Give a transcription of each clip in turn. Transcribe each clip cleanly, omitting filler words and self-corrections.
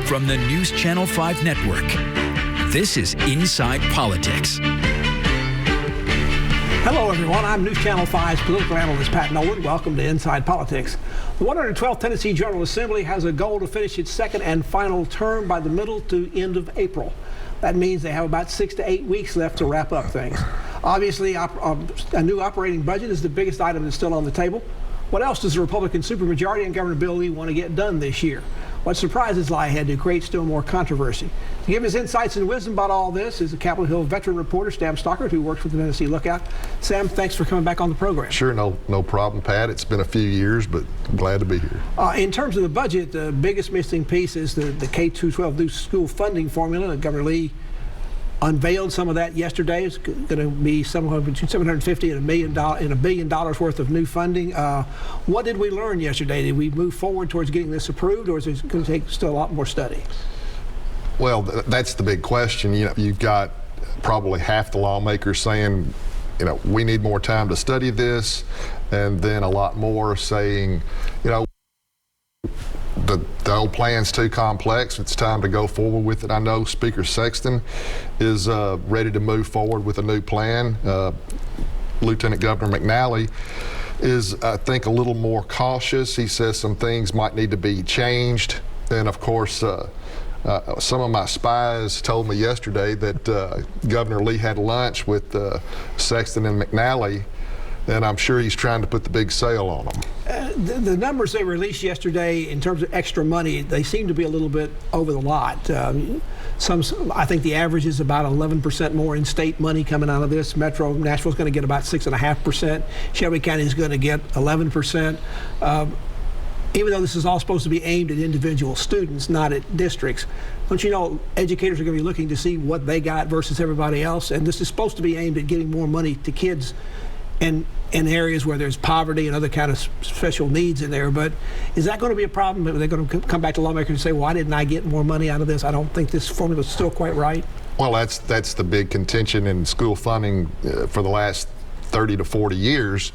From the News Channel 5 network, this is Inside Politics. Hello, everyone. I'm News Channel 5's political analyst Pat Nolan. Welcome to Inside Politics. The 112th Tennessee General Assembly has a goal to finish its second and final term by the middle to end of April. That means they have about 6 to 8 weeks left to wrap up things. Obviously, a new operating budget is the biggest item that's still on the table. What else does the Republican supermajority and Governor Bill Lee want to get done this year? What surprises lie ahead to create still more controversy? To give his insights and wisdom about all this is the Capitol Hill veteran reporter, Sam Stockard, who works with the Tennessee Lookout. Sam, thanks for coming back on the program. Sure, no problem, Pat. It's been a few years, but I'm glad to be here. In terms of the budget, the biggest missing piece is the K-12 new school funding formula. Governor Lee unveiled some of that yesterday. It's going to be somewhere between $750 and $1 billion worth of new funding. What did we learn yesterday? Did we move forward towards getting this approved, or is it going to take still a lot more study? Well, that's the big question. You've got probably half the lawmakers saying, we need more time to study this, and then a lot more saying, the old plan's too complex. It's time to go forward with it. I know Speaker Sexton is ready to move forward with a new plan. Lieutenant Governor McNally is, I think, a little more cautious. He says some things might need to be changed. And of course, some of my spies told me yesterday that Governor Lee had lunch with Sexton and McNally, and I'm sure he's trying to put the big sale on them. The numbers they released yesterday in terms of extra money, they seem to be a little bit over the lot. I think the average is about 11% more in state money coming out of this. Metro Nashville's going to get about 6.5%. Shelby County is going to get 11%. Even though this is all supposed to be aimed at individual students, not at districts, don't you know educators are going to be looking to see what they got versus everybody else? And this is supposed to be aimed at getting more money to kids in areas where there's poverty and other kind of special needs in there. But is that going to be a problem? Are they going to come back to lawmakers and say, why didn't I get more money out of this? I don't think this formula is still quite right. Well, that's the big contention in school funding for the last 30 to 40 years.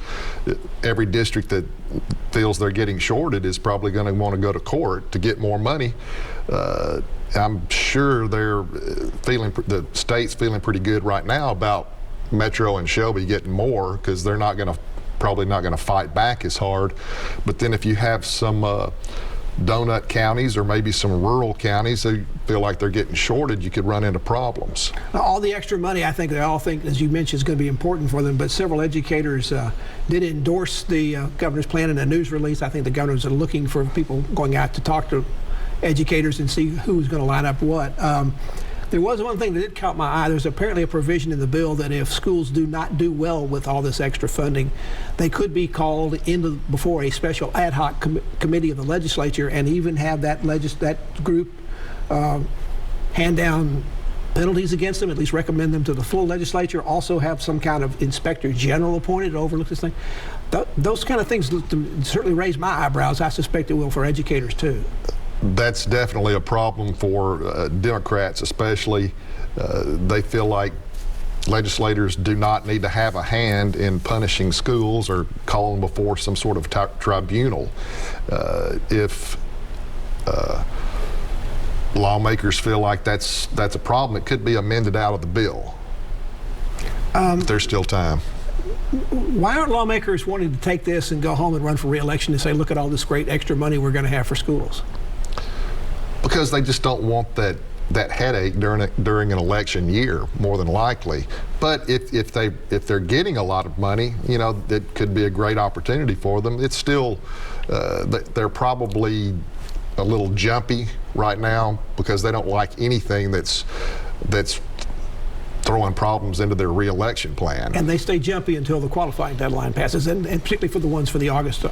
Every district that feels they're getting shorted is probably going to want to go to court to get more money. I'm sure the state's feeling pretty good right now about Metro and Shelby getting more, because they're probably not going to fight back as hard. But then if you have some donut counties or maybe some rural counties who feel like they're getting shorted, you could run into problems. Now, all the extra money, I think they all think, as you mentioned, is going to be important for them. But several educators did endorse the governor's plan in a news release. I think the governors are looking for people going out to talk to educators and see who's going to line up what. There was one thing that did caught my eye. There's apparently a provision in the bill that if schools do not do well with all this extra funding, they could be called before a special ad hoc committee of the legislature, and even have that group hand down penalties against them, at least recommend them to the full legislature, also have some kind of inspector general appointed to overlook this thing. Those kind of things certainly raise my eyebrows. I suspect it will for educators too. That's definitely a problem for Democrats, especially. They feel like legislators do not need to have a hand in punishing schools or calling before some sort of tribunal. If lawmakers feel like that's a problem, it could be amended out of the bill. There's still time. Why aren't lawmakers wanting to take this and go home and run for re-election and say, look at all this great extra money we're going to have for schools? Because they just don't want that headache during an election year, more than likely. But if they're getting a lot of money, that could be a great opportunity for them. It's still they're probably a little jumpy right now because they don't like anything that's throwing problems into their re-election plan. And they stay jumpy until the qualifying deadline passes, and particularly for the ones for the August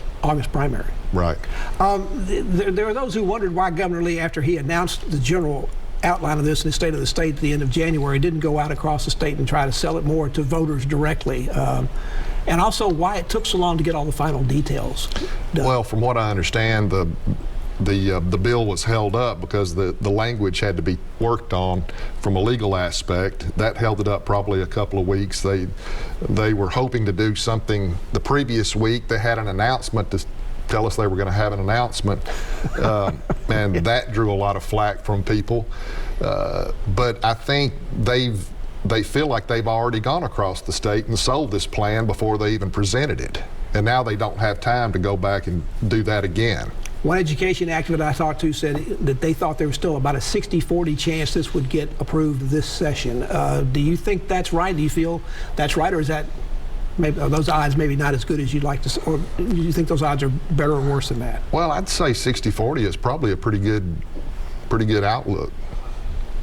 primary. Right. There are those who wondered why Governor Lee, after he announced the general outline of this in the State of the State at the end of January, didn't go out across the state and try to sell it more to voters directly. And also why it took so long to get all the final details done. Well, from what I understand, the bill was held up because the language had to be worked on from a legal aspect. That held it up probably a couple of weeks. They were hoping to do something the previous week. They had an announcement tell us they were going to have an announcement, and that drew a lot of flack from people. But I think they feel like they've already gone across the state and sold this plan before they even presented it. And now they don't have time to go back and do that again. One education activist I talked to said that they thought there was still about a 60-40 chance this would get approved this session. Do you think that's right? Do you feel that's right, or is that maybe are those odds maybe not as good as you'd like to, or do you think those odds are better or worse than that? Well, I'd say 60-40 is probably a pretty good outlook.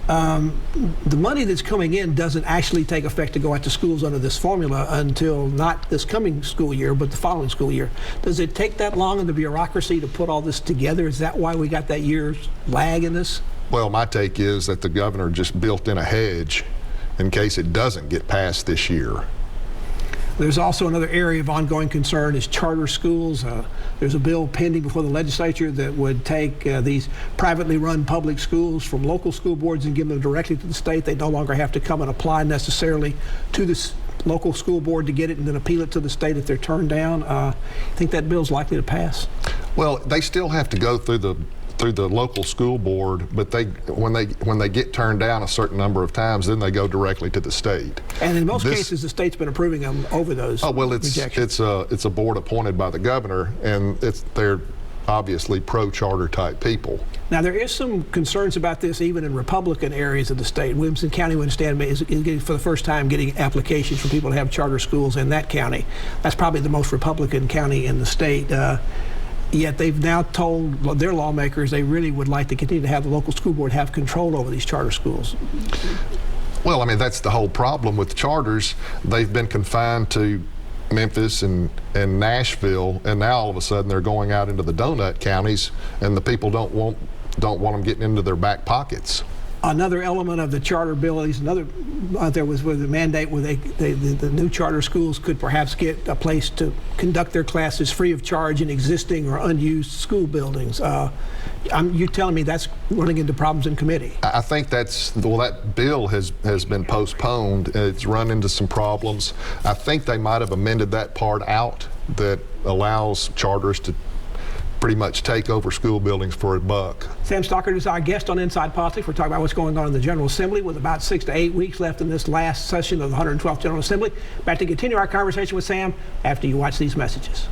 The money that's coming in doesn't actually take effect to go out to schools under this formula until not this coming school year, but the following school year. Does it take that long in the bureaucracy to put all this together? Is that why we got that year's lag in this? Well, my take is that the governor just built in a hedge in case it doesn't get passed this year. There's also another area of ongoing concern is charter schools. There's a bill pending before the legislature that would take these privately run public schools from local school boards and give them directly to the state. They no longer have to come and apply necessarily to this local school board to get it and then appeal it to the state if they're turned down. I think that bill's likely to pass. Well, they still have to go through the local school board, but when they get turned down a certain number of times, then they go directly to the state. And in most cases, the state's been approving them over those. Oh well, it's a board appointed by the governor, and they're obviously pro-charter type people. Now there is some concerns about this even in Republican areas of the state. Williamson County, we understand, is getting, for the first time, getting applications for people to have charter schools in that county. That's probably the most Republican county in the state. Yet they've now told their lawmakers they really would like to continue to have the local school board have control over these charter schools. Well, I mean, that's the whole problem with charters. They've been confined to Memphis and Nashville, and now all of a sudden they're going out into the donut counties, and the people don't want them getting into their back pockets. Another element of the charter bill is there was with the mandate where the new charter schools could perhaps get a place to conduct their classes free of charge in existing or unused school buildings. You're telling me that's running into problems in committee? I think that bill has been postponed. It's run into some problems. I think they might have amended that part out that allows charters to pretty much take over school buildings for a buck. Sam Stockard is our guest on Inside Politics. We're talking about what's going on in the General Assembly with about 6 to 8 weeks left in this last session of the 112th General Assembly. Back to continue our conversation with Sam after you watch these messages.